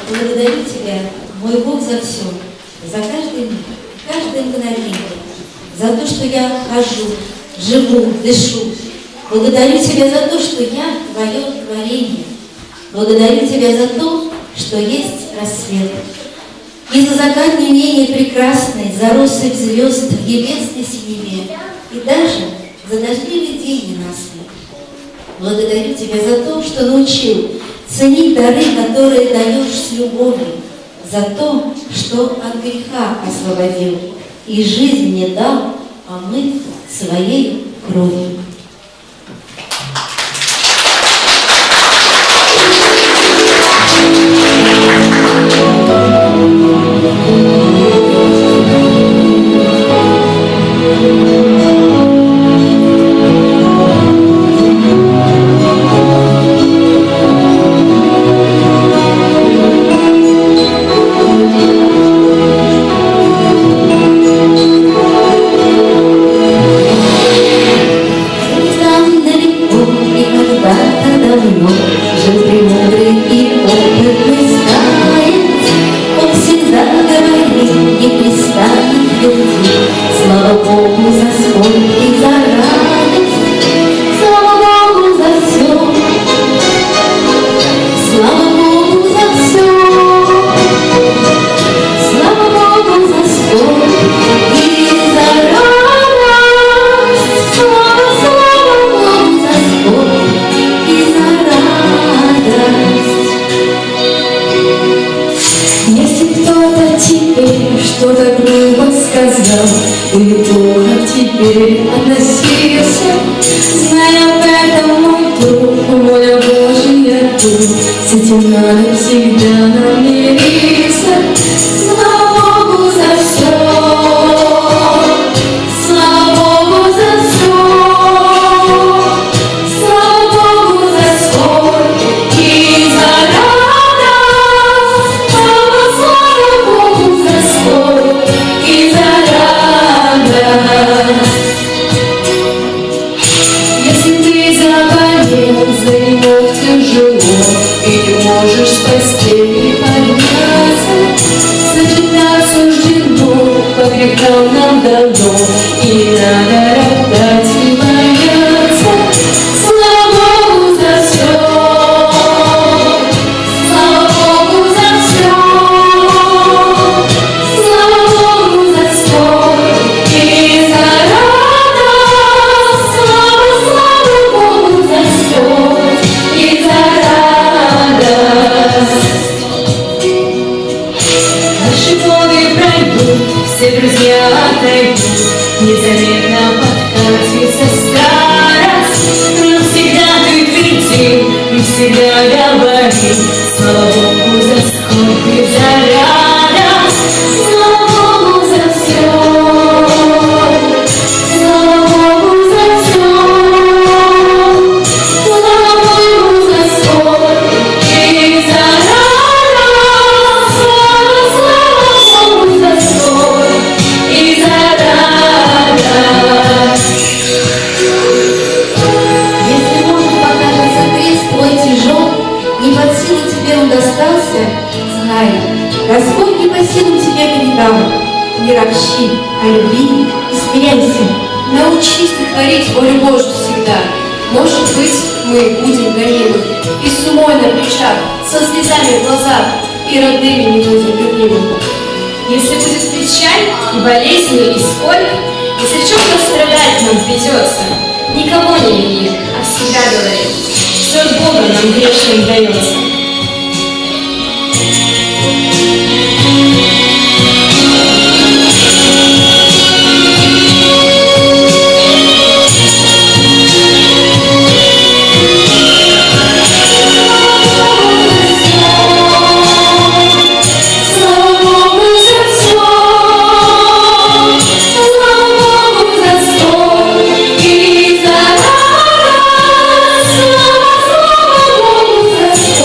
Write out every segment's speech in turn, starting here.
благодарю Тебя, мой Бог, за все, за каждый миг, каждое мгновение, за то, что я хожу, живу, дышу. Благодарю Тебя за то, что я Твое творение. Благодарю Тебя за то, что есть рассвет. И за закат не менее прекрасный, за россыпь звезд в небесной синеве, и даже за дождливый день ненастный. Благодарю Тебя за то, что научил ценить дары, которые даешь с любовью, за то, что от греха освободил и жизнь мне дал, омыв своей кровью.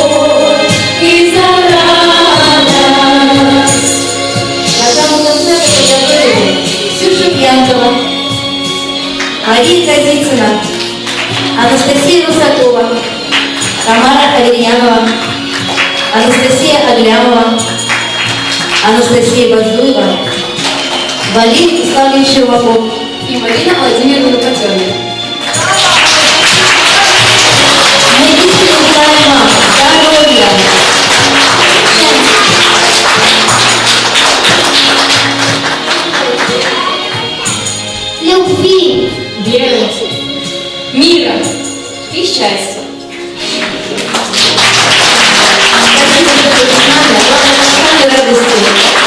Oh Анастасия Аглямова, Анастасия Базуева, Валерий Исламович Щербаков и Марина Владимировна Потёмина. Мы искренне желаем вам здоровья, любви, Верности, мира и счастья. спасибо, что вы с нами, а главное, радости.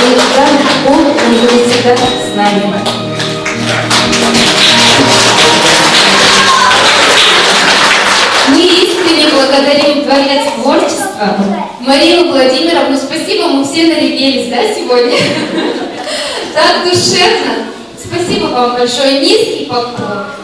И он будет всегда с нами. Мы искренне благодарим Дворец творчества, Марину Владимировну. Спасибо, мы все наревелись, да, сегодня? Так душевно. Спасибо вам большое, низкий поклон.